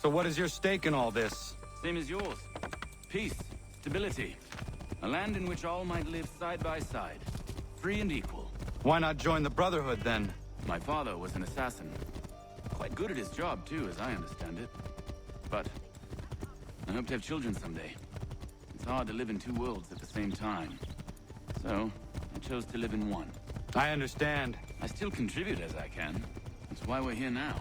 So what is your stake in all this? Same as yours. Peace, stability. A land in which all might live side by side. Free and equal. Why not join the Brotherhood, then? My father was an assassin. Quite good at his job, too, as I understand it. But I hope to have children someday. It's hard to live in two worlds at the same time. So, I chose to live in one. I understand. I still contribute as I can. That's why we're here now.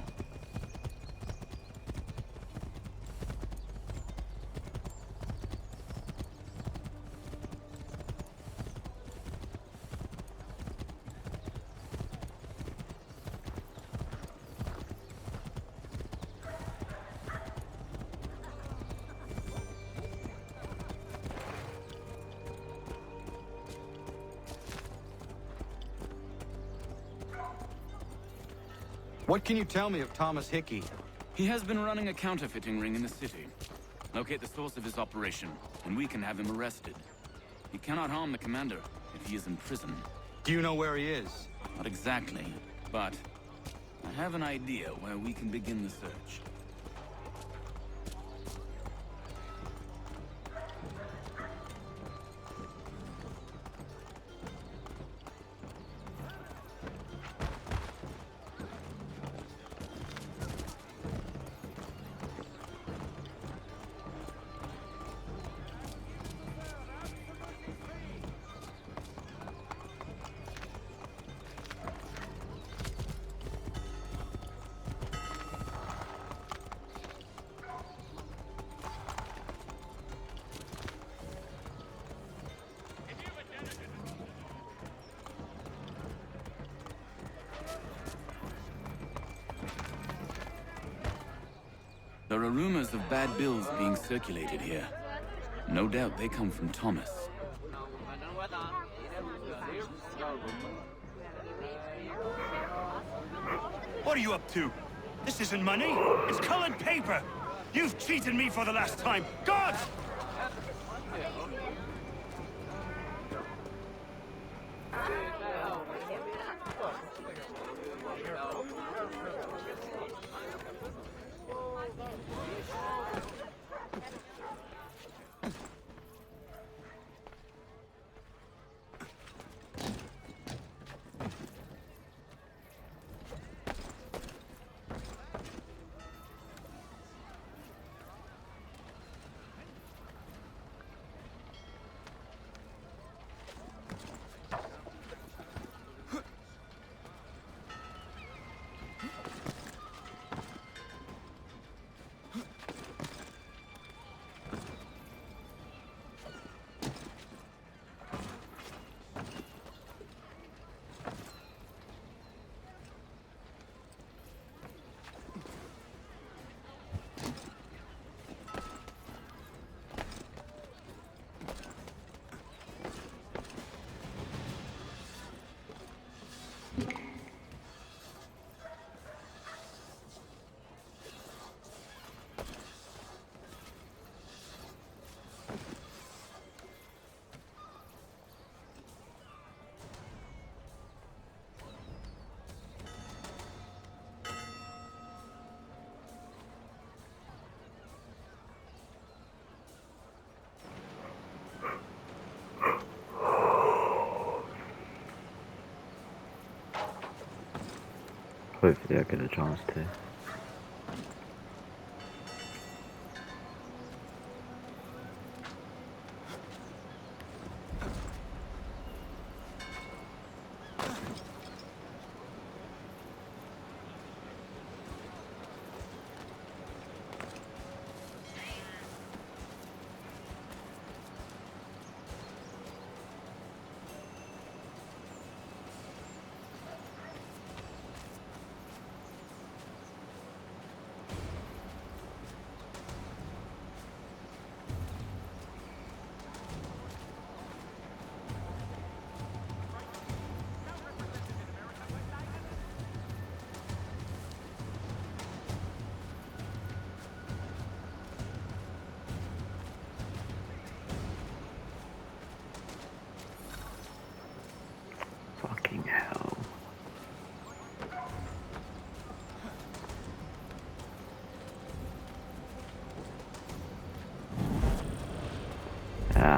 What can you tell me of Thomas Hickey? He has been running a counterfeiting ring in the city. Locate the source of his operation, and we can have him arrested. He cannot harm the commander if he is in prison. Do you know where he is? Not exactly, but I have an idea where we can begin the search. There are rumors of bad bills being circulated here. No doubt they come from Thomas. What are you up to? This isn't money. It's colored paper. You've cheated me for the last time. God! Hopefully I get a chance to.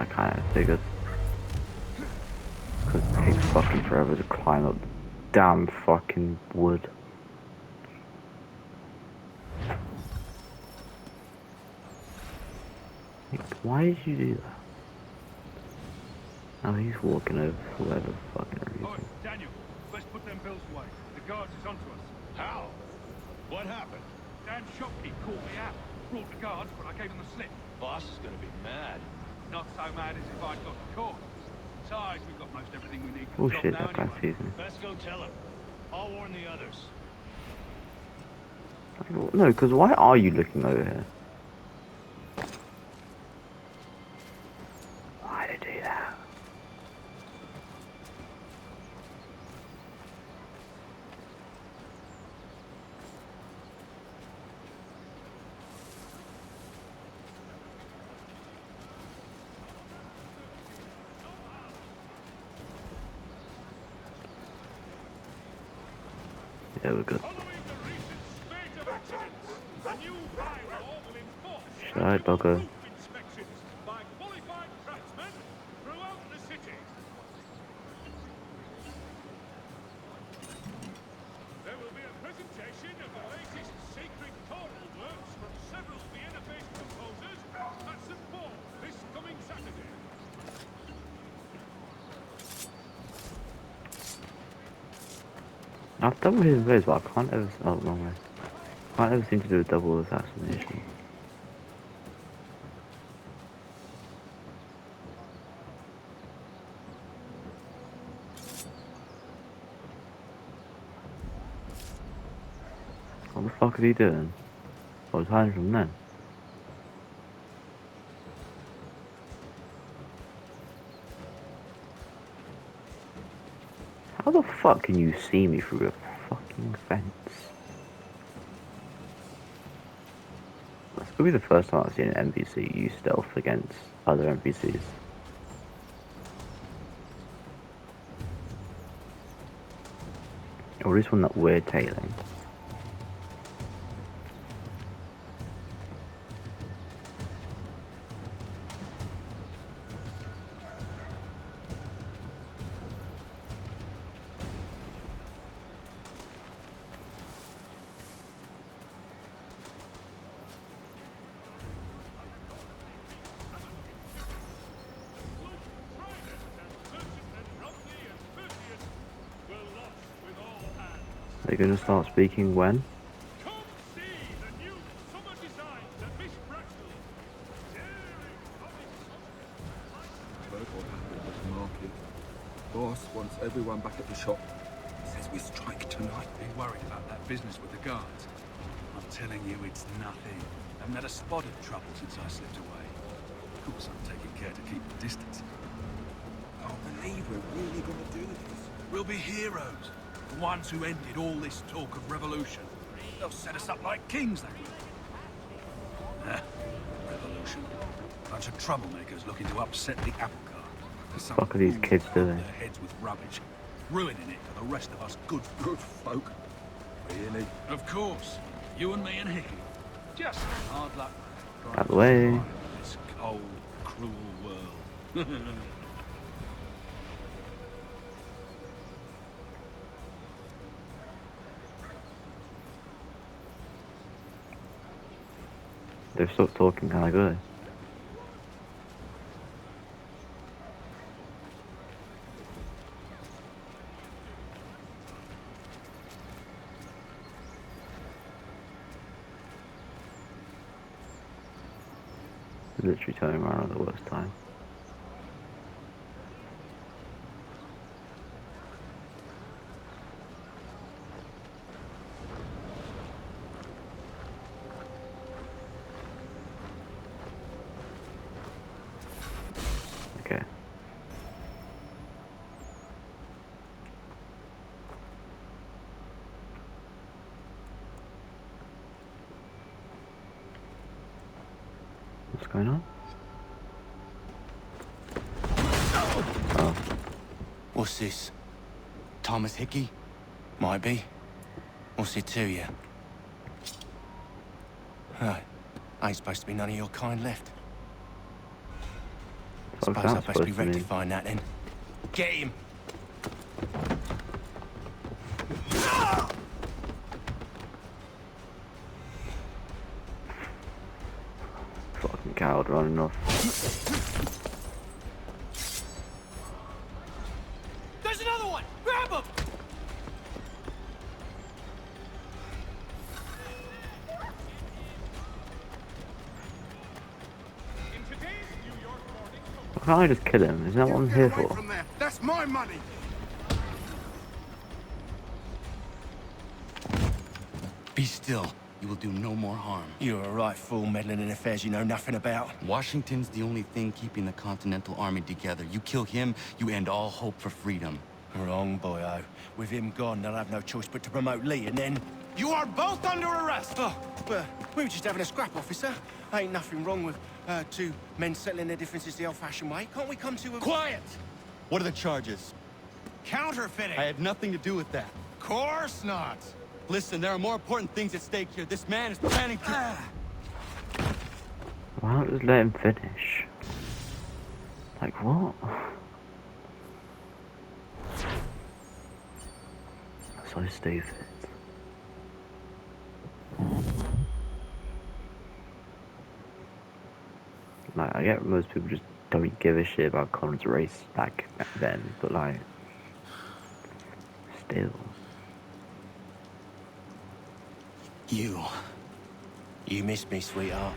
I kind of figured. Because it takes fucking forever to climb up the damn fucking wood. Like, why did you do that? Oh, he's walking over for whatever fucking Oi, reason. Daniel, let's put them bills away. The guards is onto us. How? What happened? Dan Shopkeep called me out. Brought the guards, but I gave him the slip. Boss is gonna be mad. Not so mad as if I'd got caught. Besides, we've got most everything we need for Oh the job shit, now that guy anyway. sees me. Let's go tell him. I'll warn the others. No, because why are you looking over here? Why did he do that? Yeah, we're good. Following the recent spate of accidents, a new bylaw will enforce Shut doggo. roof inspections by qualified craftsmen throughout the city. There will be a presentation of the latest sacred choral works from several Vienna-based composers at St. Paul this coming Saturday. I've done with his ways, but I can't ever. Oh, wrong way. Can't ever seem to do a double assassination. What the fuck is he doing? I was hiding from them. How the fuck can you see me through a fucking fence? This could be the first time I've seen an NPC use stealth against other NPCs. Or at least one that we're tailing. They're gonna start speaking when? Come see the new summer designs at Miss Braxton. Daring Heard what happened at the market. Boss wants everyone back at the shop. Says we strike tonight. Be worried about that business with the guards. I'm telling you, it's nothing. I haven't had a spot of trouble since I slipped away. Of course, I'm taking care to keep the distance. I can't believe we're really gonna do this. We'll be heroes. The ones who ended all this talk of revolution. They'll set us up like kings, they will. Revolution. Bunch of troublemakers looking to upset the apple cart. Some Fuck are these fools kids fill doing? their heads with rubbish, ruining it for the rest of us good folk. Really? Of course. You and me and Hickey. Just hard luck. Out of the way. In this cold, cruel world. They've stopped talking kinda good. Literally turning around at the worst time. Okay. What's going on? Oh, What's this? Thomas Hickey? Might be. What's it to you? Right. Ain't supposed to be none of your kind left. fuck's Suppose I that best be supposed to mean? rectifying that then. Get him! Fucking coward running off. There's another one! Grab him! In today's New York morning, Why can't I just kill him? Isn't that what I'm here for? there. That's my money. Be still. You will do no more harm. You're a right fool meddling in affairs you know nothing about. Washington's the only thing keeping the Continental Army together. You kill him, you end all hope for freedom. Wrong, boyo. With him gone, they'll have no choice but to promote Lee, and then... You are both under arrest! Oh, well, we were just having a scrap, officer. Ain't nothing wrong with two men settling their differences the old-fashioned way. Can't we come to a... Quiet! What are the charges? Counterfeiting! I had nothing to do with that. Course not! Listen, there are more important things at stake here. This man is planning to... Why not just let him finish? Like what? So stupid. Like, I get most people just don't give a shit about Colin's race back then, but like, still. You missed me, sweetheart.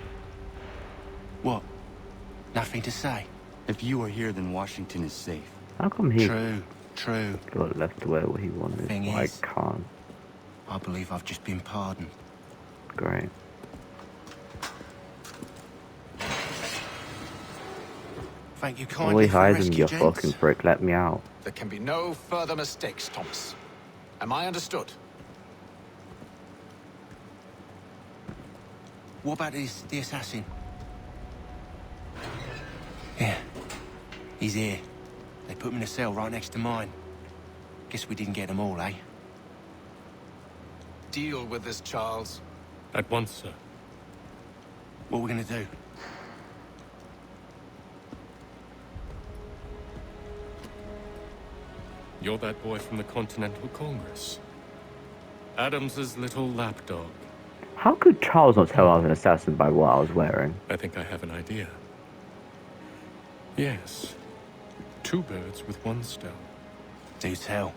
What? Nothing to say? If you are here, then Washington is safe. How come he True. got left to wear what he wanted? Thing Why is- can't? I believe I've just been pardoned. Great. Thank you All kindly he for hides rescue, him, you gents. fucking prick. Let me out. There can be no further mistakes, Thomas. Am I understood? What about the assassin? Yeah. He's here. They put him in a cell right next to mine. Guess we didn't get them all, eh? Deal with this, Charles. At once, sir. What are we gonna do? You're that boy from the Continental Congress. Adams's little lapdog. How could Charles not tell I was an assassin by what I was wearing? I think I have an idea. Yes. Two birds with one stone. Do tell.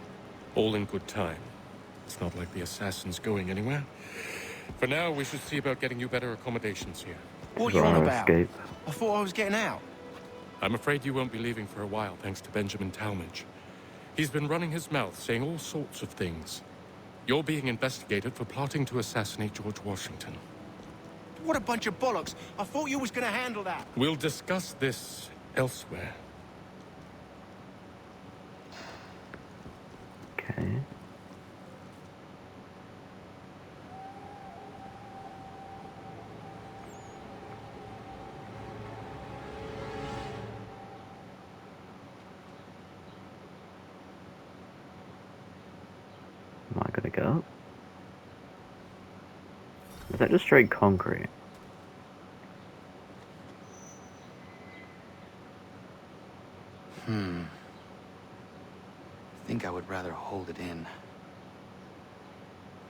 All in good time. It's not like the assassin's going anywhere. For now, we should see about getting you better accommodations here. What you on Or about? escape. I thought I was getting out. I'm afraid you won't be leaving for a while, thanks to Benjamin Talmadge. He's been running his mouth, saying all sorts of things. You're being investigated for plotting to assassinate George Washington. What a bunch of bollocks. I thought you was gonna handle that. We'll discuss this elsewhere. Okay. Am I gonna go up? Is that just straight concrete? I think I would rather hold it in.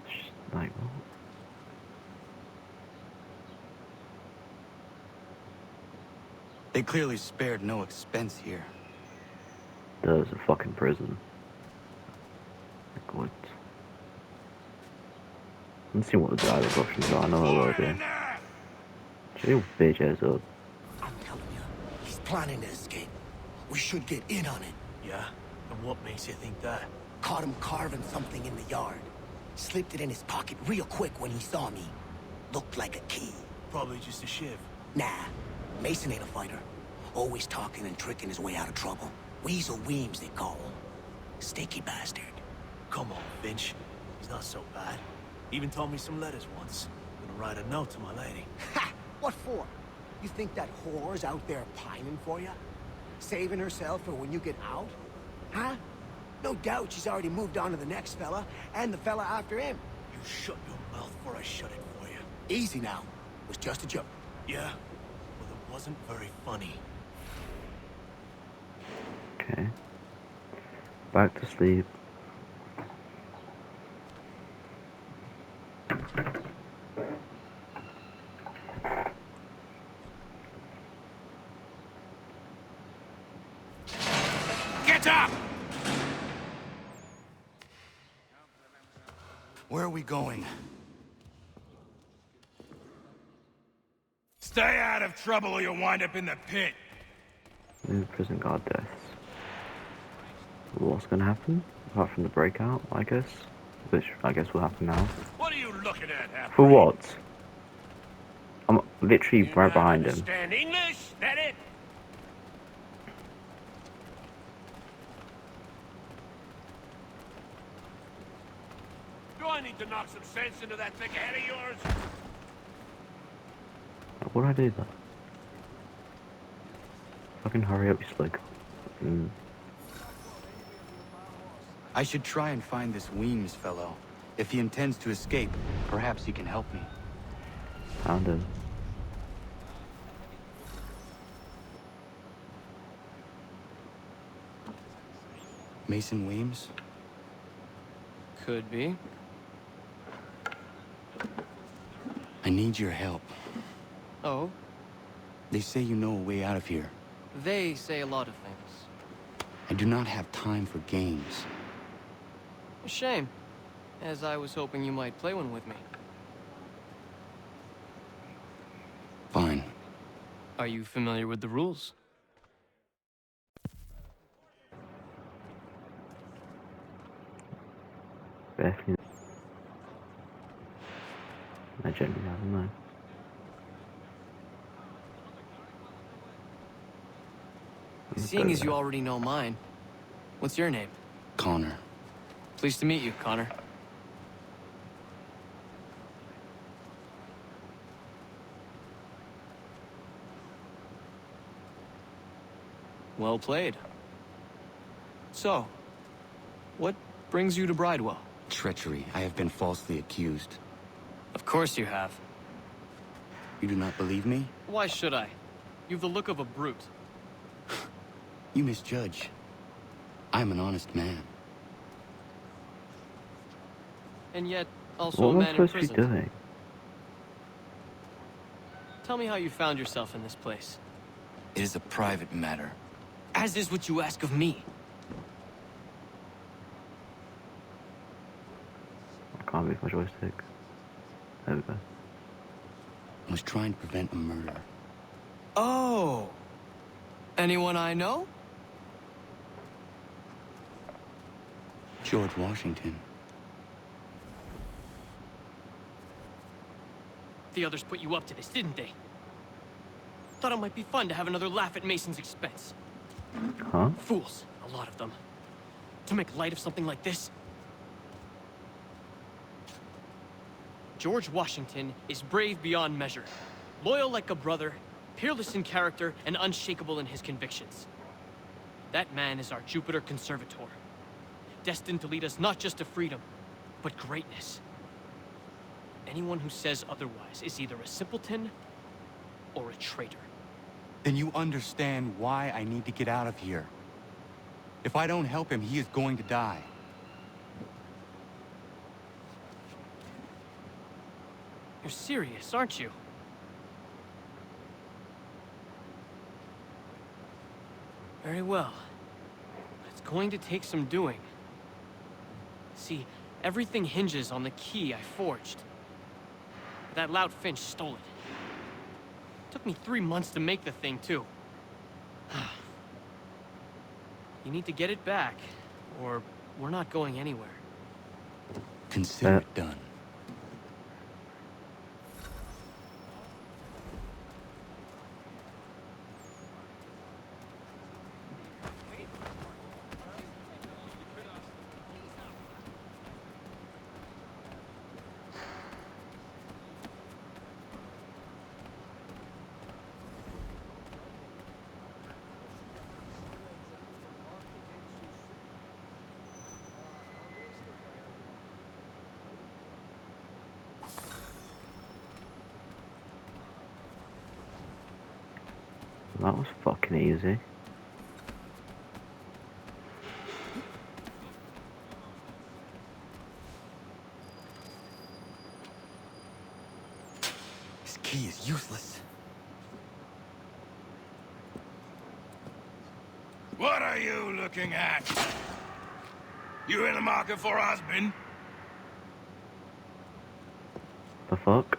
Just like what? They clearly spared no expense here. There's a fucking prison. Like what? Let's see what the dialogue options are. I know I will do. Shut your bitch ass up. I'm telling you, he's planning to escape. We should get in on it. Yeah? And what makes you think that? Caught him carving something in the yard. Slipped it in his pocket real quick when he saw me. Looked like a key. Probably just a shiv. Nah, Mason ain't a fighter. Always talking and tricking his way out of trouble. Weasel Weems, they call him. Sneaky bastard. Come on, Finch. He's not so bad. Even told me some letters once. Gonna write a note to my lady. Ha! What for? You think that whore's out there pining for you? Saving herself for when you get out? Huh? No doubt she's already moved on to the next fella, and the fella after him. You shut your mouth before I shut it for you. Easy now. It was just a joke. Yeah? Well, it wasn't very funny. Okay. Back to sleep. Get up! Where are we going? Stay out of trouble or you'll wind up in the pit. New prison guard deaths. What's gonna happen? Apart from the breakout, I guess. Which I guess will happen now. What are you looking at, half-breed? For what? I'm literally You right not behind him. understand English? That it? Do I need to knock some sense into that thick head of yours? What did I do there? Fucking hurry up, you slug. I should try and find this Weems fellow. If he intends to escape, perhaps he can help me. Found him. Mason Weems? Could be. I need your help. Oh? They say you know a way out of here. They say a lot of things. I do not have time for games. A shame, as I was hoping you might play one with me. Fine. Are you familiar with the rules? Definitely. I genuinely don't know. Seeing as you already know mine, what's your name? Connor. Pleased to meet you, Connor. Well played. So, what brings you to Bridewell? Treachery. I have been falsely accused. Of course you have. You do not believe me? Why should I? You've the look of a brute. You misjudge. I'm an honest man. And yet, also What a am I man supposed to be imprisoned. doing? Tell me how you found yourself in this place. It is a private matter. As is what you ask of me. I can't move my joystick. There we go. I was trying to prevent a murder. Oh! Anyone I know? George Washington. The others put you up to this, didn't they? Thought it might be fun to have another laugh at Mason's expense. Huh? Fools, a lot of them. To make light of something like this. George Washington is brave beyond measure, loyal like a brother, peerless in character, and unshakable in his convictions. That man is our Jupiter Conservator, destined to lead us not just to freedom, but greatness. Anyone who says otherwise is either a simpleton or a traitor. Then you understand why I need to get out of here. If I don't help him, he is going to die. You're serious, aren't you? Very well. It's going to take some doing. See, everything hinges on the key I forged. That loud Finch stole it. Took me 3 months to make the thing, too. You need to get it back, or we're not going anywhere. Consider it done. That was fucking easy. key is useless. What are you looking at? You in the market for a husband? The fuck?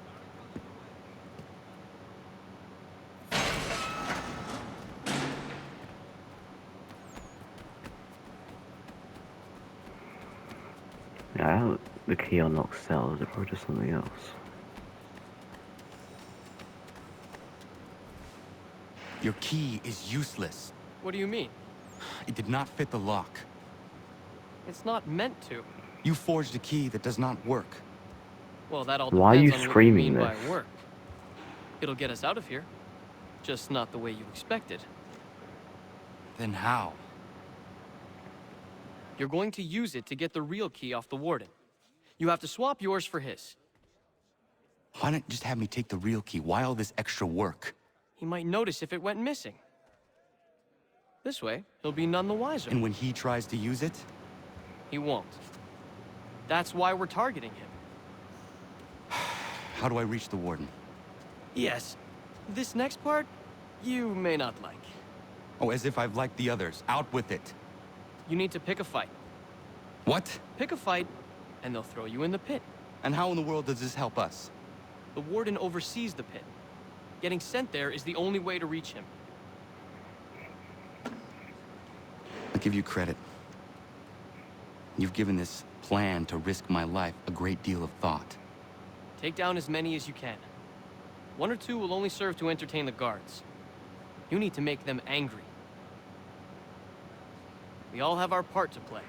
Yeah, the key unlocks cells, or just something else. Your key is useless. What do you mean? It did not fit the lock. It's not meant to. You forged a key that does not work. Well, that all Why are depends you on what you screaming mean by this? work. It'll get us out of here. Just not the way you expected. Then how? You're going to use it to get the real key off the warden. You have to swap yours for his. Why not just have me take the real key? Why all this extra work? He might notice if it went missing. This way, he'll be none the wiser. And when he tries to use it? He won't. That's why we're targeting him. How do I reach the warden? Yes. This next part, you may not like. Oh, as if I've liked the others. Out with it. You need to pick a fight. What? Pick a fight, and they'll throw you in the pit. And how in the world does this help us? The warden oversees the pit. Getting sent there is the only way to reach him. I give you credit. You've given this plan to risk my life a great deal of thought. Take down as many as you can. 1 or 2 will only serve to entertain the guards. You need to make them angry. We all have our part to play.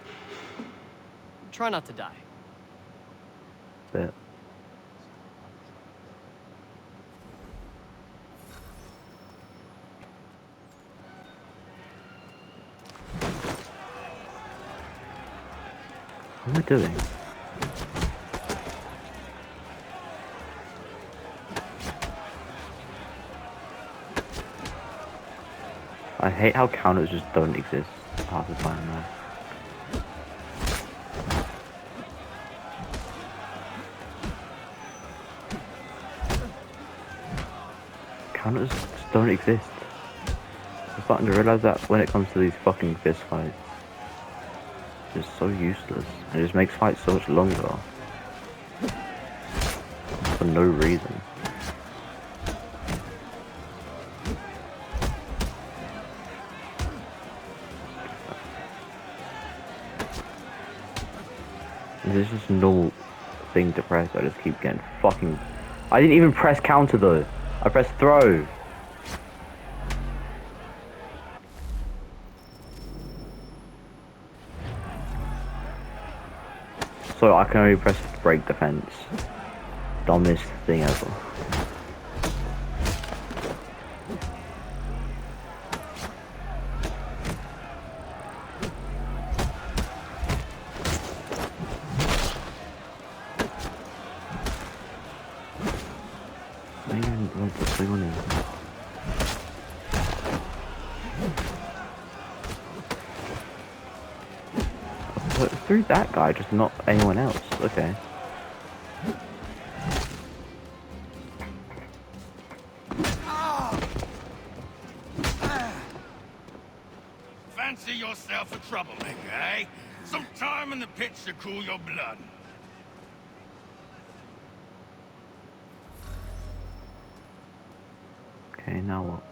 Try not to die. Bit. What am I doing? I hate how counters just don't exist half the time now. Counters just don't exist. I'm starting to realize that when it comes to these fucking fist fights. It's just so useless. It just makes fights so much longer. For no reason. This is just a normal thing to press. I just keep getting fucking... I didn't even press counter though. I pressed throw. So I can only press break defense. Dumbest thing ever. I don't even know what's going on here. But through that guy, just not anyone else. Okay. Fancy yourself a troublemaker, eh? Some time in the pits to cool your blood. Okay, now what?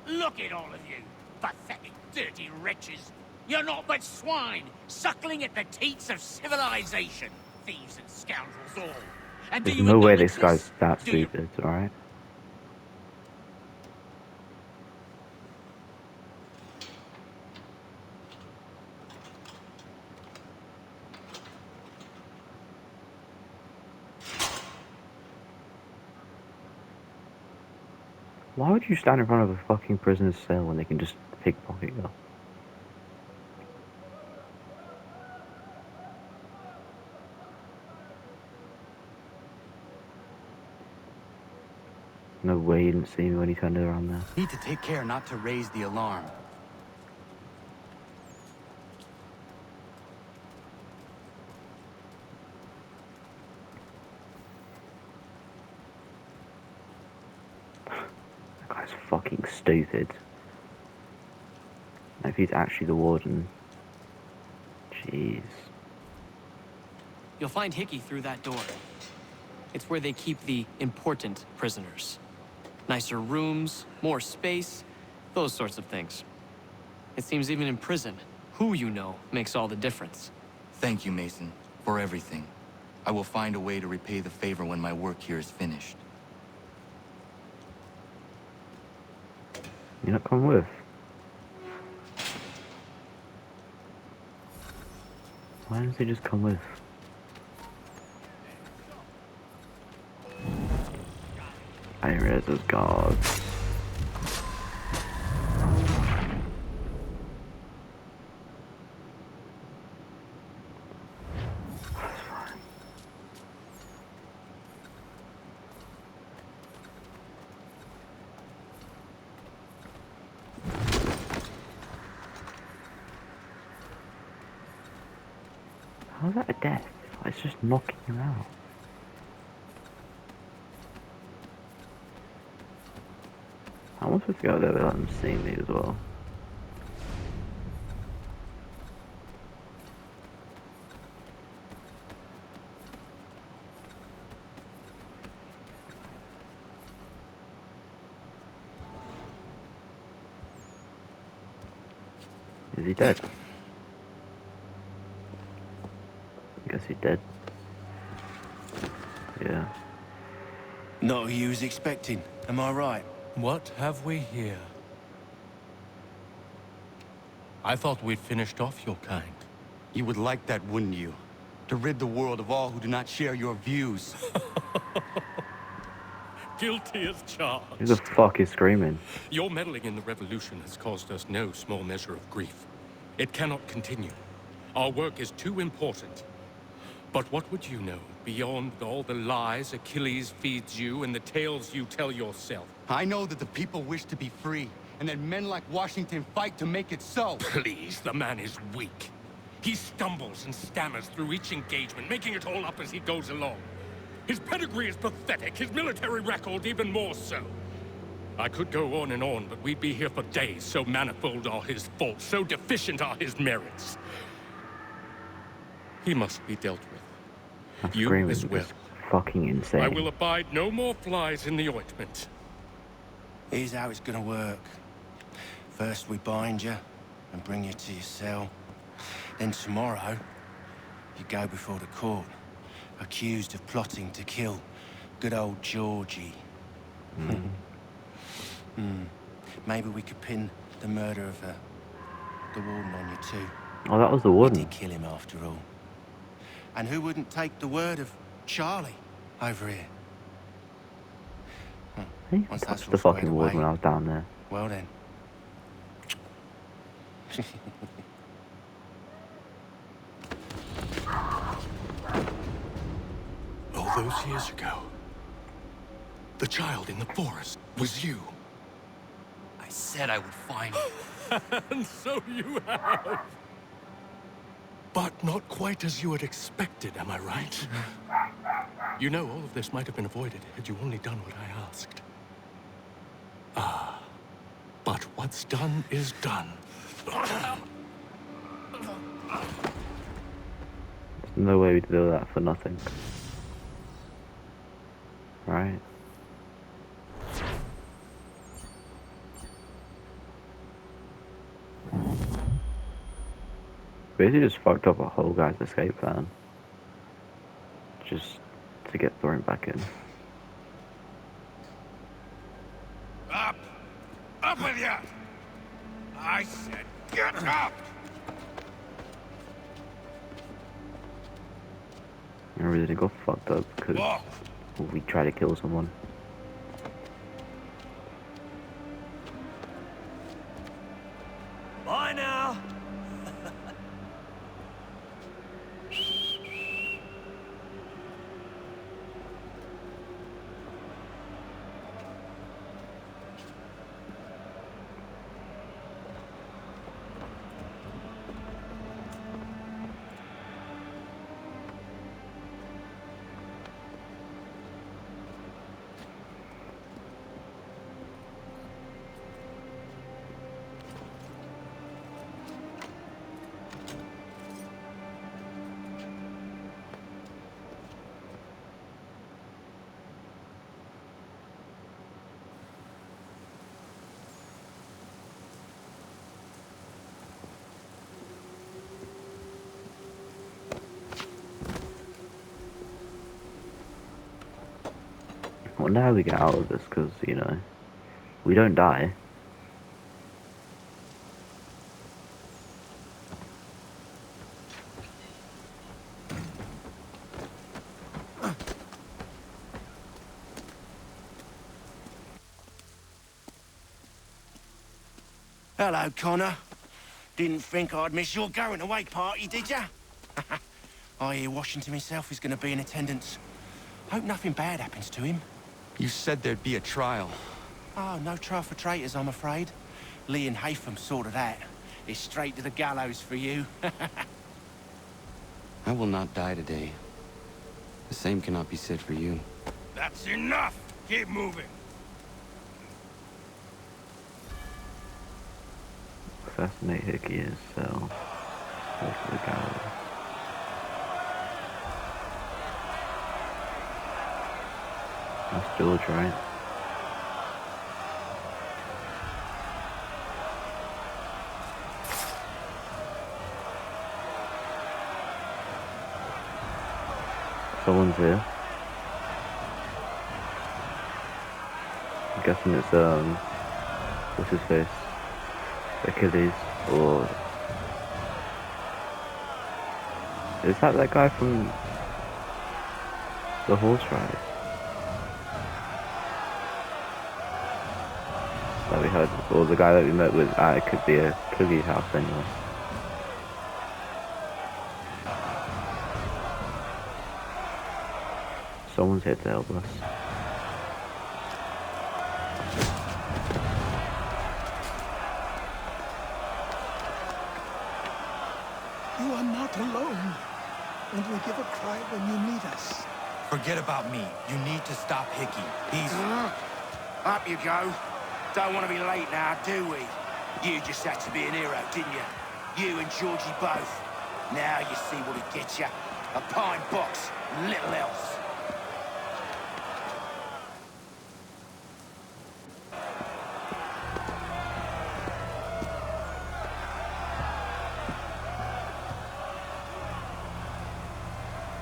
Look at all of you, pathetic, dirty wretches. You're not but swine, suckling at the teats of civilization. Thieves and scoundrels all. And do There's you no way acknowledge this guy's this? that Do you? stupid, alright? Why would you stand in front of a fucking prisoner's cell when they can just pickpocket you? No way he didn't see me when he turned around there. Need to take care not to raise the alarm. That's fucking stupid. If he's actually the warden. Jeez. You'll find Hickey through that door. It's where they keep the important prisoners. Nicer rooms, more space, those sorts of things. It seems even in prison, who you know makes all the difference. Thank you, Mason, for everything. I will find a way to repay the favor when my work here is finished. You're not coming with? Why does he just come with? I didn't realize those guards. How's that a death? It's just knocking him out. I want to go there without them seeing me as well. Is he dead? I guess he's dead. Yeah. Not who you was expecting, am I right? What have we here? I thought we'd finished off your kind. You would like that, wouldn't you? To rid the world of all who do not share your views. Guilty as charged. Who the fuck is screaming? Your meddling in the revolution has caused us no small measure of grief. It cannot continue. Our work is too important. But what would you know beyond all the lies Achilles feeds you and the tales you tell yourself? I know that the people wish to be free, and that men like Washington fight to make it so. Please, the man is weak. He stumbles and stammers through each engagement, making it all up as he goes along. His pedigree is pathetic, his military record even more so. I could go on and on, but we'd be here for days, so manifold are his faults, so deficient are his merits. He must be dealt with. That You screaming as well. is fucking insane. I will abide no more flies in the ointment. Here's how it's gonna work. First we bind you and bring you to your cell. Then tomorrow, you go before the court, accused of plotting to kill good old Georgie. Maybe we could pin the murder of the warden on you too. Oh, that was the We warden. did kill him after all. And who wouldn't take the word of Charlie over here? Hey, Once that's that's the all squared fucking warden away, when I was down there. well then. All those years ago, the child in the forest was you. I said I would find you. And so you have. But not quite as you had expected, am I right? You know, all of this might have been avoided had you only done what I asked. Ah, but what's done is done. There's no way we do that for nothing. Right? Basically just fucked up a whole guy's escape plan. Just to get thrown back in. Up! Up with you! I said get up! And everything got fucked up because we tried to kill someone. Bye now. wonder how we get out of this, because, you know, we don't die. Hello, Connor. Didn't think I'd miss your going away party, did ya? I hear Washington himself is going to be in attendance. Hope nothing bad happens to him. You said there'd be a trial. Oh, no trial for traitors, I'm afraid. Lee and Haytham sorted that. It's straight to the gallows for you. I will not die today. The same cannot be said for you. That's enough! Keep moving! Assassinate Hickey as cell. Go to the gallery. That's George, right? Someone's here. I'm guessing it's what's his face? Achilles, or is that guy from the horse ride that we heard, or the guy that we met with? It could be a Achilles house anyway. Someone's here to help us. You are not alone, and will give a cry when you need us. Forget about me. You need to stop Hickey. He's... Up you go. Don't want to be late now, do we? You just had to be an hero, didn't you? You and Georgie both. Now you see what it gets you. A pine box, little else.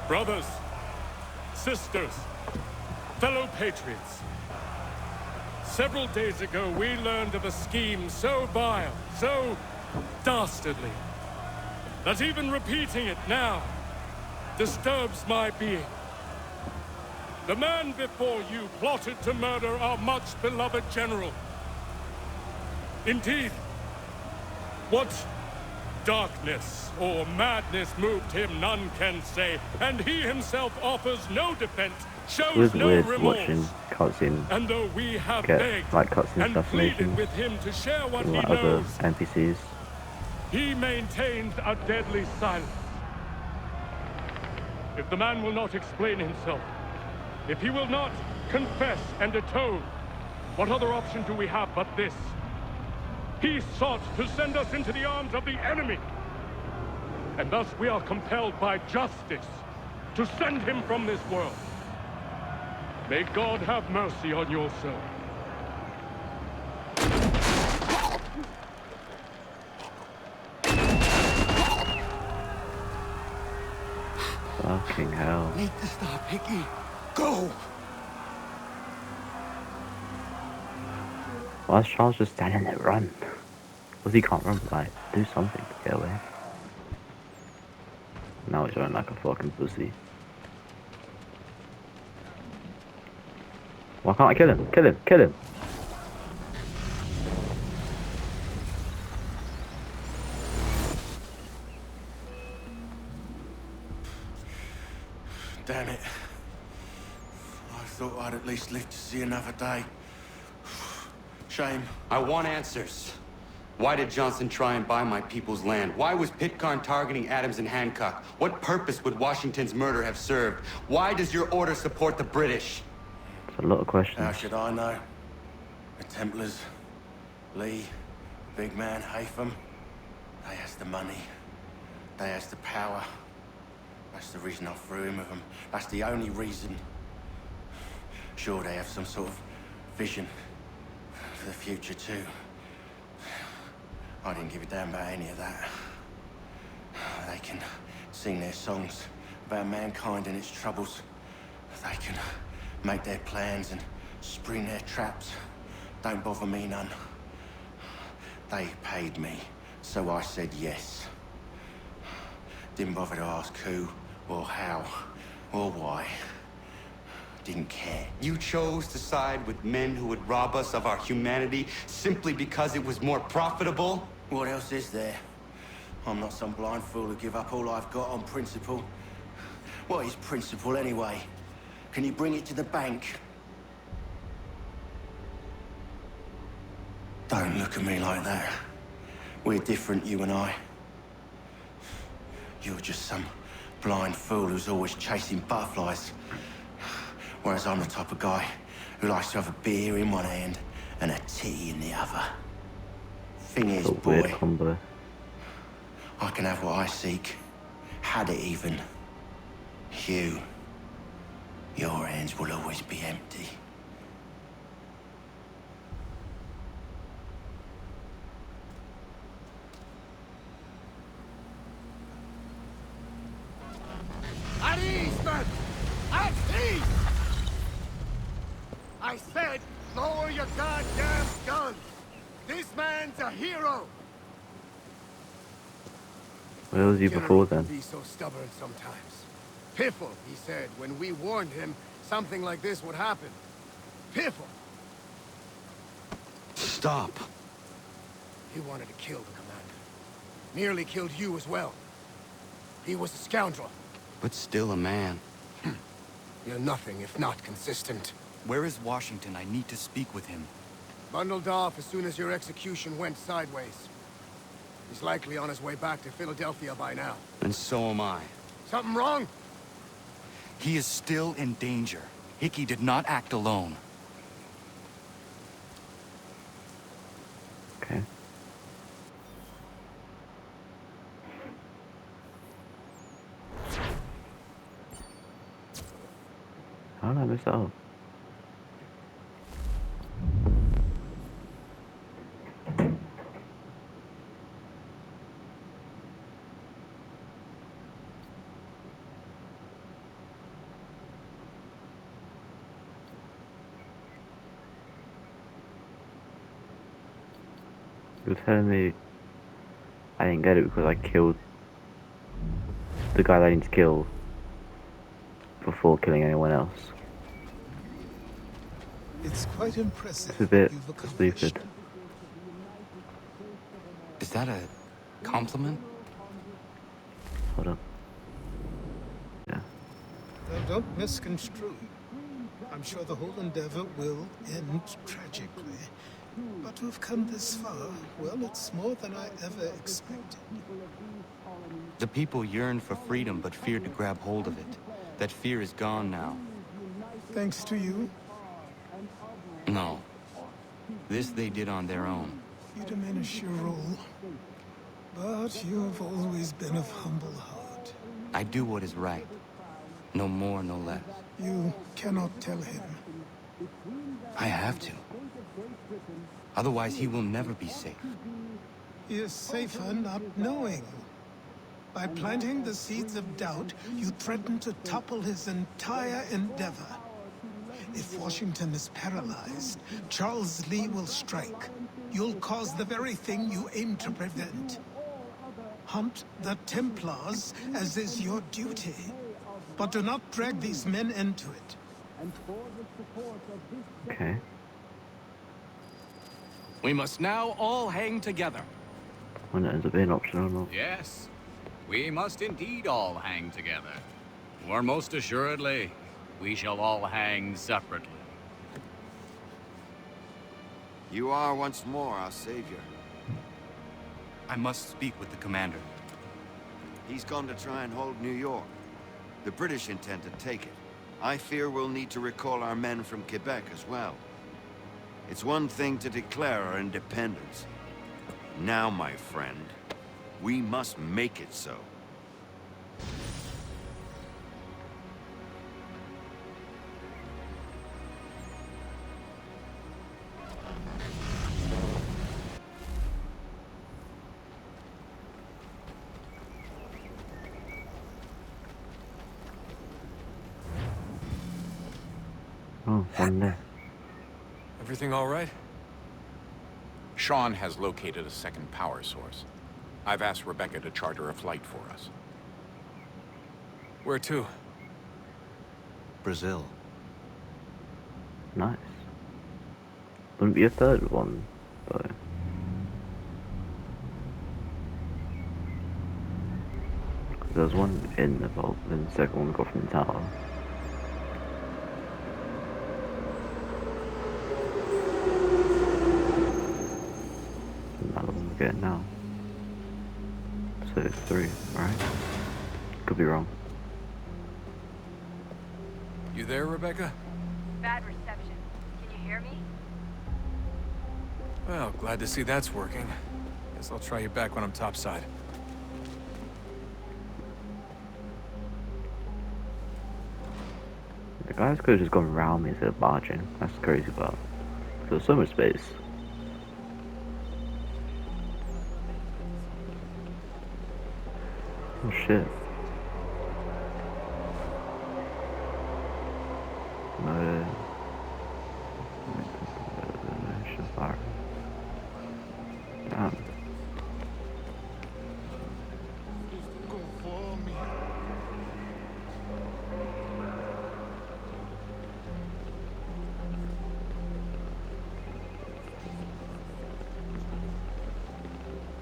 Brothers, sisters, fellow patriots. Several days ago, we learned of a scheme so vile, so dastardly, that even repeating it now disturbs my being. The man before you plotted to murder our much-beloved general. Indeed, what darkness or madness moved him, none can say, and he himself offers no defense, It was shows no weird remorse. watching cutscene And though we have get begged like cutscene and pleaded assassinations with him to share what with he like other knows, NPCs. he maintains a deadly silence. If the man will not explain himself, if he will not confess and atone, what other option do we have but this? He sought to send us into the arms of the enemy. And thus we are compelled by justice to send him from this world. May God have mercy on your soul. Fucking hell. Need to stop, Hickey. Go! Why is Charles just standing there? Run. Because he can't run, like, do something to get away. Now he's running like a fucking pussy. Why can't I kill him? Kill him! Kill him! Damn it. I thought I'd at least live to see another day. Shame. I want answers. Why did Johnson try and buy my people's land? Why was Pitcairn targeting Adams and Hancock? What purpose would Washington's murder have served? Why does your order support the British? It's a lot of questions. How should I know? The Templars, Lee, big man Haytham, they has the money. They has the power. That's the reason I threw him with them. That's the only reason. Sure, they have some sort of vision for the future too. I didn't give a damn about any of that. They can sing their songs about mankind and its troubles. They can make their plans and Spring their traps. Don't bother me none. They paid me, so I said yes. Didn't bother to ask who, or how, or why. Didn't care. You chose to side with men who would rob us of our humanity simply because it was more profitable? What else is there? I'm not some blind fool who give up all I've got on principle. What is principle anyway? Can you bring it to the bank? Don't look at me like that. We're different, you and I. You're just some blind fool who's always chasing butterflies. Whereas I'm the type of guy who likes to have a beer in one hand and a tea in the other. Thing is, boy, weird combo. I can have what I seek. Had it even. Your hands will always be empty. At ease, men! At ease! I said, lower your goddamn guns! This man's a hero! Where was he before then? Be so stubborn sometimes. Piffle, he said, when we warned him something like this would happen. Piffle! Stop. He wanted to kill the commander. Nearly killed you as well. He was a scoundrel. But still a man. You're nothing if not consistent. Where is Washington? I need to speak with him. Bundled off as soon as your execution went sideways. He's likely on his way back to Philadelphia by now. And so am I. Something wrong? He is still in danger. Hickey did not act alone. Okay. How did I miss out? You're telling me I didn't get it because I killed the guy that I need to kill before killing anyone else. It's quite impressive. It's a bit you've accomplished. stupid. Is that a compliment? Hold on. Yeah. Now, don't misconstrue. I'm sure the whole endeavor will end tragically. But to have come this far, well, it's more than I ever expected. The people yearn for freedom but feared to grab hold of it. That fear is gone now. Thanks to you, No. This they did on their own. you diminish your role. But you have always been of humble heart. I do what is right. No more, no less. You cannot tell him. I have to. Otherwise, he will never be safe. He is safer not knowing. By planting the seeds of doubt, you threaten to topple his entire endeavor. If Washington is paralyzed, Charles Lee will strike. You'll cause the very thing you aim to prevent. Hunt the Templars, as is your duty. But do not drag these men into it. Okay. We must now all hang together. When it ends up being optional or not. Yes, we must indeed all hang together. Or most assuredly, we shall all hang separately. You are once more our savior. I must speak with the commander. He's gone to try and hold New York. The British intend to take it. I fear we'll need to recall our men from Quebec as well. It's one thing to declare our independence. Now, my friend, we must make it so. Oh, one there. Everything all right? Sean has located a second power source. I've asked Rebecca to charter a flight for us. Where to? Brazil. Nice. Wouldn't be a third one, though. There's one in the vault, and the second one got from the tower. Another one we're getting now. So it's 3, right? Could be wrong. You there, Rebecca? Bad reception. Can you hear me? Well, glad to see that's working. Guess I'll try you back when I'm topside. The guys could have just gone around me instead of barging. That's crazy, but there's so much space. Oh shit. No. Damn.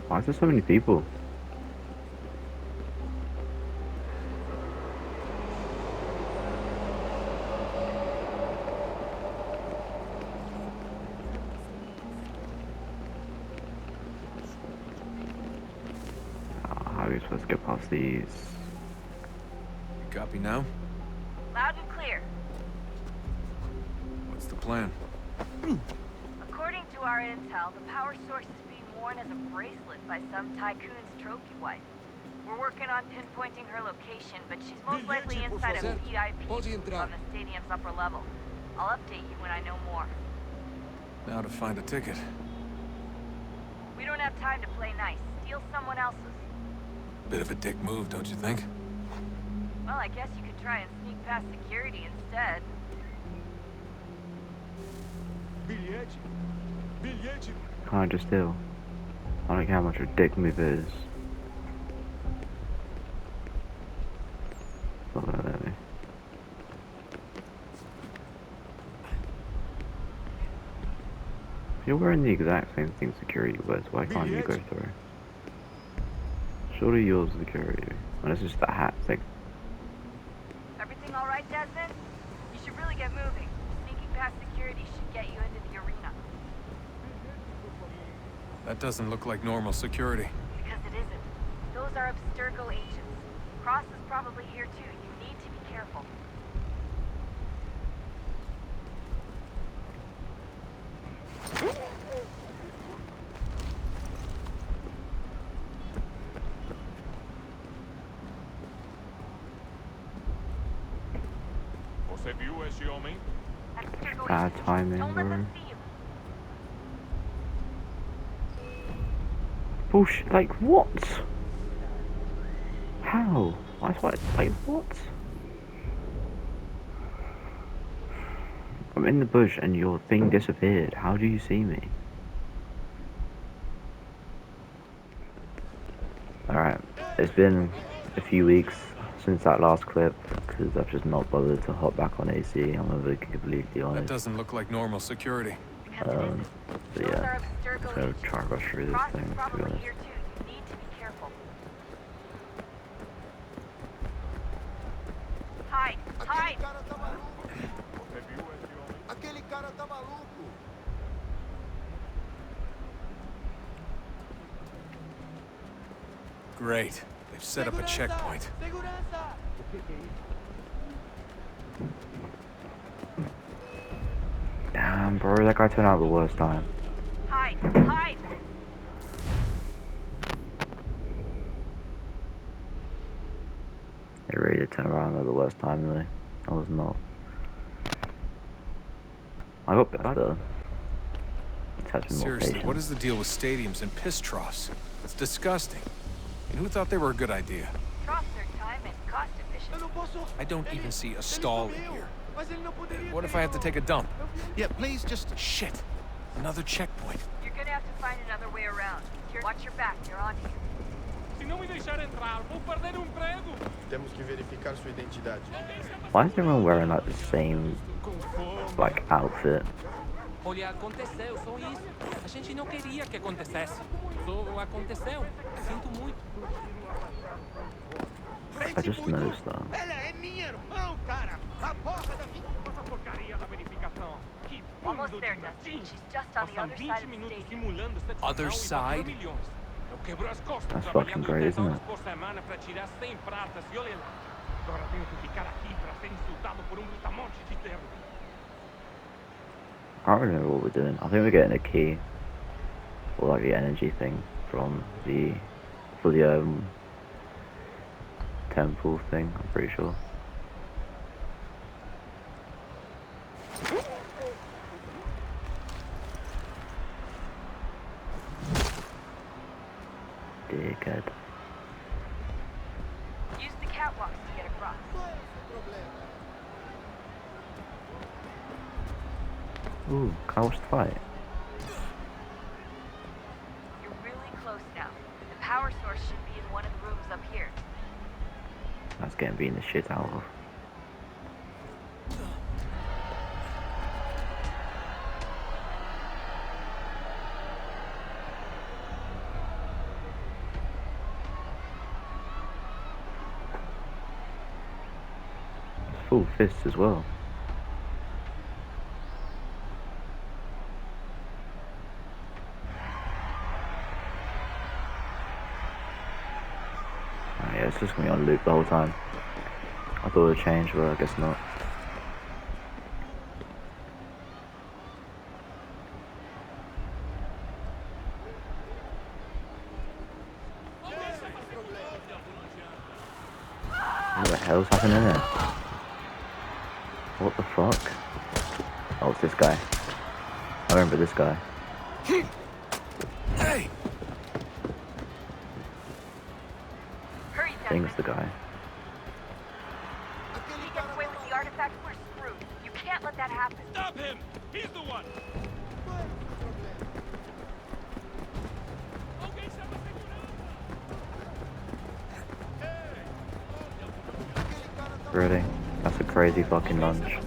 Why is there so many people? How are we supposed to get past these? You copy now? Loud and clear. What's the plan? According to our intel, the power source is being worn as a bracelet by some tycoon's trophy wife. We're working on pinpointing her location, but she's most likely inside a VIP on the stadium's upper level. I'll update you when I know more. Now to find a ticket. We don't have time to play nice. Steal someone else's. Bit of a dick move, don't you think? Well, I guess you could try and sneak past security instead. Can't just steal. I don't care how much a dick move is. It's not gonna let me. You're wearing the exact same thing security wears, why can't you go through? Surely yours is security. And it's just that hat thing. Everything all right, Desmond? You should really get moving. Sneaking past security should get you into the arena. That doesn't look like normal security. Because it isn't. Those are Abstergo agents. Cross is probably here too. You need to be careful. Você viu esse homem? Bad timing, bro. Bullshit, like what? How? Like what? I'm in the bush and your thing disappeared. How do you see me? Alright, it's been a few weeks since that last clip because I've just not bothered to hop back on AC. I'm gonna be completely honest. That doesn't look like normal security. But yeah, so try to rush through this thing, to be honest. Hide! Hide! Aquele cara tá maluco. Great. They've set up a checkpoint. Damn, bro, that guy turned out the worst time. Hide! Hide! They ready to turn around at the worst time, really. I was not. I got better. Seriously, what is the deal with stadiums and piss troughs? It's disgusting. And who thought they were a good idea? Troughs are time and cost efficient. I don't even see a stall in here. What if I have to take a dump? Yeah, please just... Shit. Another checkpoint. You're gonna have to find another way around. Watch your back, they're on you. Se não me deixar entrar, vou perder o emprego. Temos que verificar sua identidade. Why is everyone wearing like the same like outfit? Olha, aconteceu, só isso. A gente não queria que acontecesse. Só aconteceu. Sinto muito. I just noticed that. Ela é minha irmã, cara. A porra da minha... Essa porcaria da verificação. Que Almost there, Dustin. She's just on the other side of the stadium. Other side? Eu quebro as costas That's fucking trabalhando great, 10 isn't horas it? por semana para tirar 100 pratas e olha lá. Agora tenho que ficar aqui para ser insultado por brutamonte de terno. I can't remember what we're doing. I think we're getting a key or like the energy thing from the temple thing. I'm pretty sure. Dickhead. Use the catwalks to get across. Ooh, can I watch the fight? You're really close now. The power source should be in one of the rooms up here. That's getting beaten the shit out of. Full fists as well. Oh, yeah, it's just gonna be on loop the whole time. I thought it would change, but I guess not. What the hell's happening there? What the fuck? Oh, it's this guy. I remember this guy. Hey! Hurry, I think it's the guy. If he gets away with the artifact, we're screwed. You can't let that happen. Stop him! He's the one! Really? That's a crazy fucking lunge.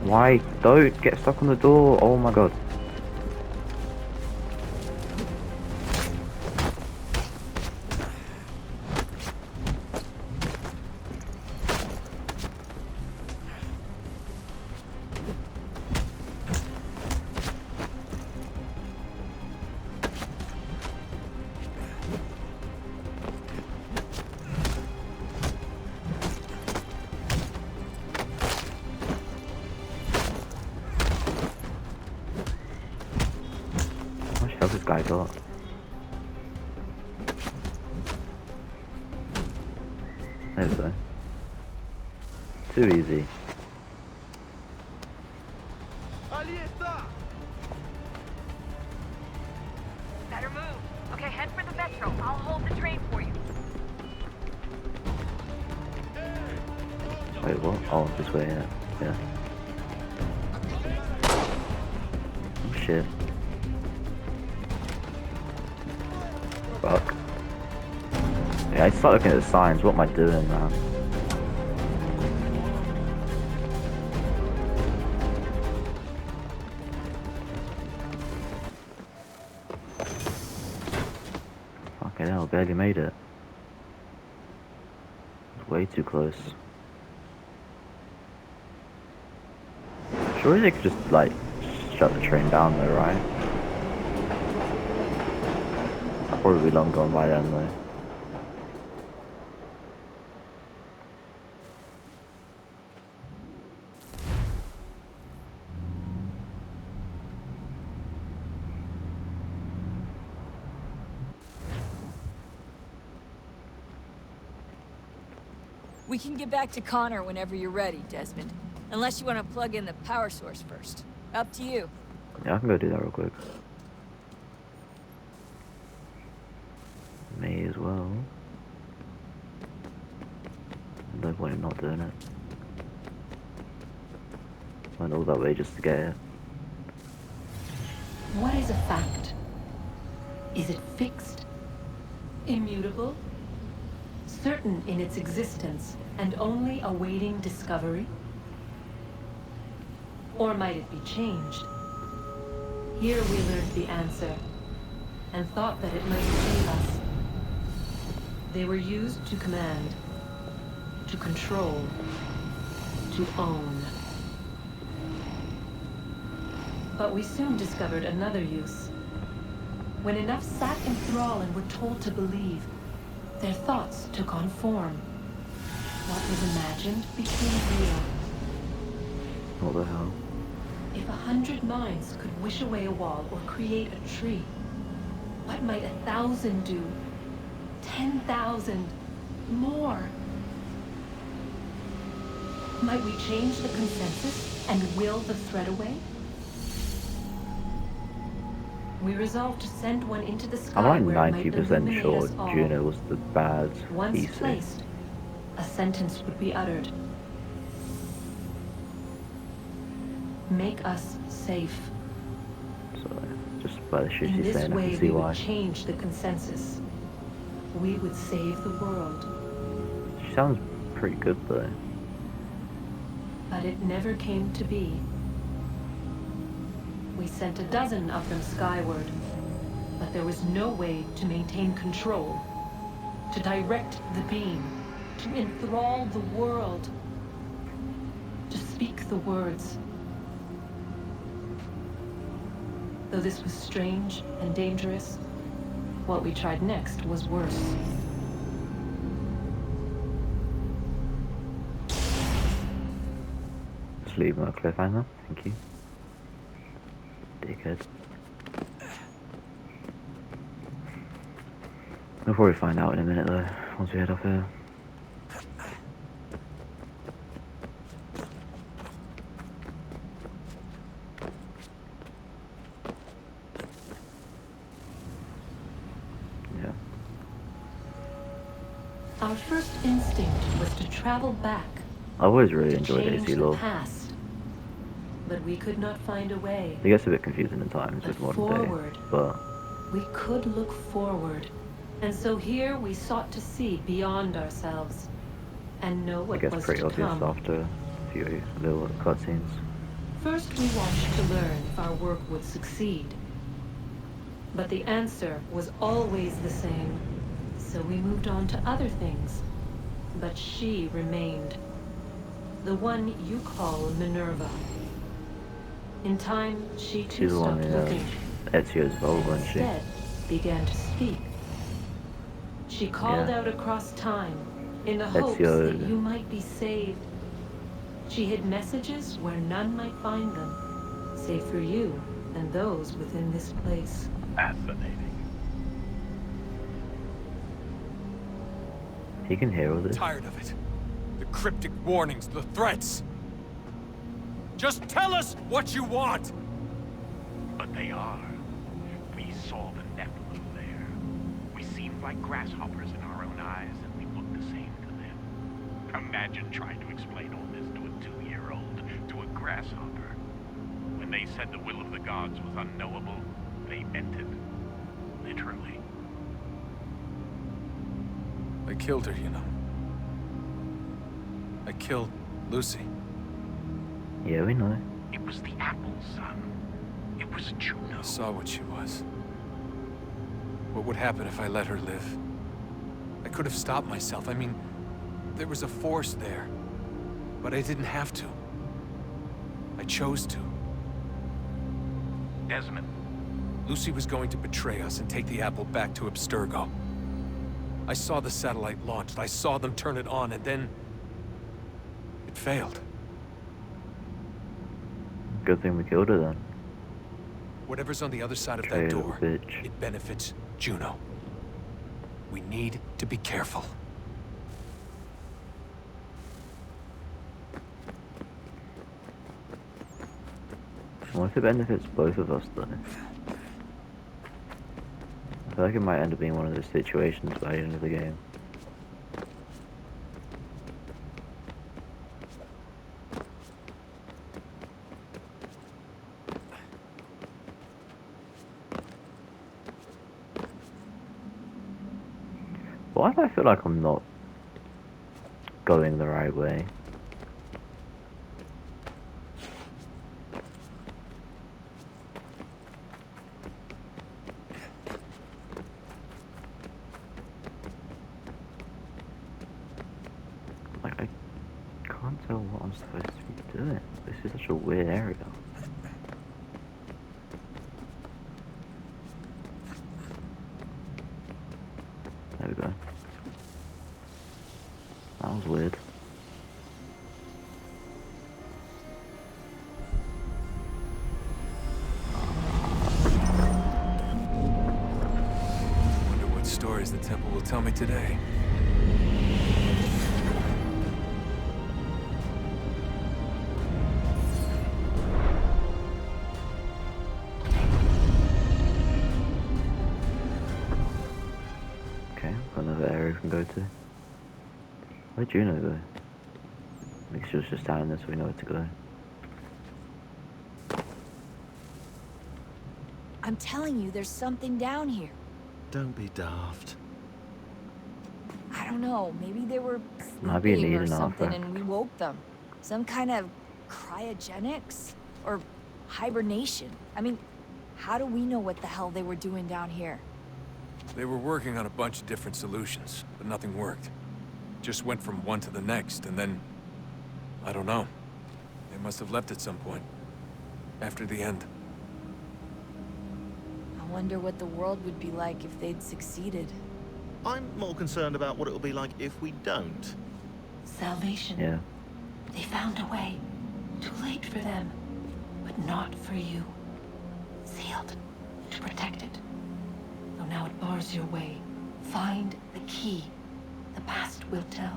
Why? Don't get stuck on the door. Oh my god. How much health this guy got? There we go. Too easy. Better move. Okay, head for the metro. I'll hold the train for you. Wait, what? Oh, this way, yeah. Yeah. Oh shit. Fuck. Yeah, I start looking at the signs. What am I doing, man? Fucking hell, barely made it. Way too close. Surely they could just, like, shut the train down though, right? I'll probably be long gone by then though. We can get back to Connor whenever you're ready, Desmond. Unless you want to plug in the power source first. Up to you. Yeah, I can go do that real quick. May as well. No point in not doing it. Went all that way just to get it. What is a fact? Is it fixed? Immutable? Certain in its existence and only awaiting discovery? Or might it be changed? Here we learned the answer, and thought that it might save us. They were used to command, to control, to own. But we soon discovered another use. When enough sat in thrall and were told to believe, their thoughts took on form. What was imagined became real. What the hell? If 100 minds could wish away a wall or create a tree, what might 1,000 do? 10,000? More? Might we change the consensus and will the threat away? We resolved to send one into the sky I'm where like it might 90% illuminate sure us all. Juno was the bad Once PC. placed, a sentence would be uttered. Make us safe. So, just by the shit In she's this saying, I way, can see we why. would change the consensus. We would save the world. She sounds pretty good though. But it never came to be. We sent a dozen of them skyward, but there was no way to maintain control, to direct the beam, to enthrall the world, to speak the words. Though this was strange and dangerous, what we tried next was worse. Just leave him a cliffhanger, thank you. Dickhead. We'll probably find out in a minute though, once we head off here. Yeah. Our first instinct was to travel back, I've always really to enjoyed change AC the Law. past, but we could not find a way. It gets a bit confusing at times with modern forward. day, but We could look forward, and so here we sought to see beyond ourselves, and know it what gets was pretty to obvious come. after a few little cutscenes. First we watched to learn if our work would succeed. But the answer was always the same, so we moved on to other things. But she remained. The one you call Minerva. In time, she too She's the one stopped in looking. Ezio's Volvo, isn't she? Instead, began to speak. She called Yeah. out across time, in the hopes Ezio. that you might be saved. She hid messages where none might find them, save for you and those within this place. Fascinating. He can hear all this. Tired of it. The cryptic warnings, the threats. Just tell us what you want! But they are. We saw the Nephilim there. We seemed like grasshoppers in our own eyes, and we looked the same to them. Imagine trying to explain all this to a 2-year-old, to a grasshopper. When they said the will of the gods was unknowable, they meant it. Literally. I killed her, you know. I killed Lucy. Yeah, we know. It was the apple, son. It was Juno. I saw what she was. What would happen if I let her live? I could have stopped myself. I mean, there was a force there. But I didn't have to. I chose to. Desmond. Lucy was going to betray us and take the apple back to Abstergo. I saw the satellite launched. I saw them turn it on, and then... it failed. Good thing we killed her then. Whatever's on the other side of that Traitor door, bitch. it benefits Juno. We need to be careful. What if it benefits both of us though? I feel like it might end up being one of those situations by the end of the game. Why do I feel like I'm not going the right way? Like, I can't tell what I'm supposed to be doing. This is such a weird area. There we go. That was weird. Wonder what stories the temple will tell me today. Okay, got another area we can go to. Where'd Juno go? Make sure it's just down there so we know where to go. I'm telling you, there's something down here. Don't be daft. I don't know, maybe they were Might be a sleeping need or an something artifact. and we woke them. Some kind of cryogenics? Or hibernation? I mean, how do we know what the hell they were doing down here? They were working on a bunch of different solutions, but nothing worked. Just went from one to the next, and then... I don't know. They must have left at some point. After the end. I wonder what the world would be like if they'd succeeded. I'm more concerned about what it'll be like if we don't. Salvation. Yeah. They found a way. Too late for them, but not for you. Sealed to protect it. Though now it bars your way. Find the key. The past will tell.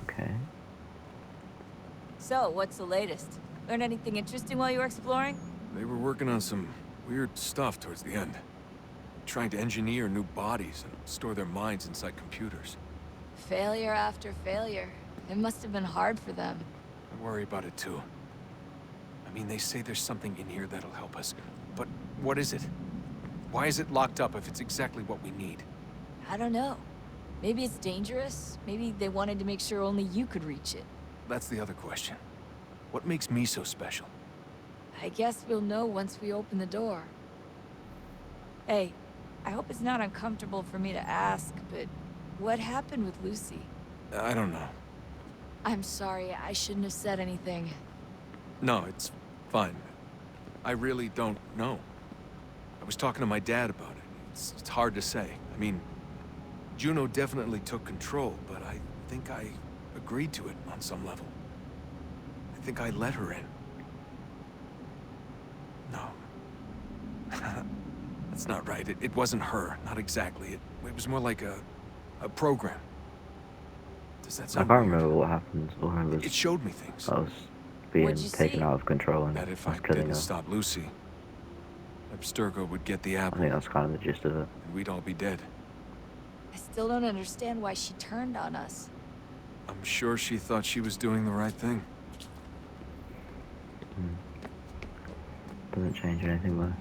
Okay. So, what's the latest? Learn anything interesting while you were exploring? They were working on some weird stuff towards the end. Trying to engineer new bodies and store their minds inside computers. Failure after failure. It must have been hard for them. I worry about it too. I mean, they say there's something in here that'll help us. But what is it? Why is it locked up if it's exactly what we need? I don't know. Maybe it's dangerous. Maybe they wanted to make sure only you could reach it. That's the other question. What makes me so special? I guess we'll know once we open the door. Hey, I hope it's not uncomfortable for me to ask, but what happened with Lucy? I don't know. I'm sorry, I shouldn't have said anything. No, it's fine. I really don't know. I was talking to my dad about it. It's hard to say. I mean, Juno definitely took control, but I think I agreed to it on some level. I think I let her in. No. That's not right. It wasn't her. Not exactly. It was more like a program. Does that I sound can't weird? remember what happened. All I remember It showed me things. I was being What'd you taken see? out of control and That if I I was killing didn't her. stop Lucy, Abstergo would get the I apple, think that's kind of the gist of it. and we'd all be dead. I still don't understand why she turned on us. I'm sure she thought she was doing the right thing. Doesn't change anything though.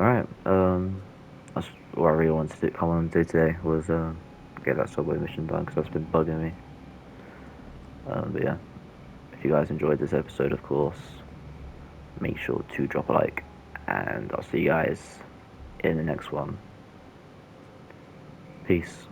Alright, that's what I really wanted to come on and do today was get that subway mission done because that's been bugging me. But yeah, if you guys enjoyed this episode, of course, make sure to drop a like, and I'll see you guys in the next one. Peace.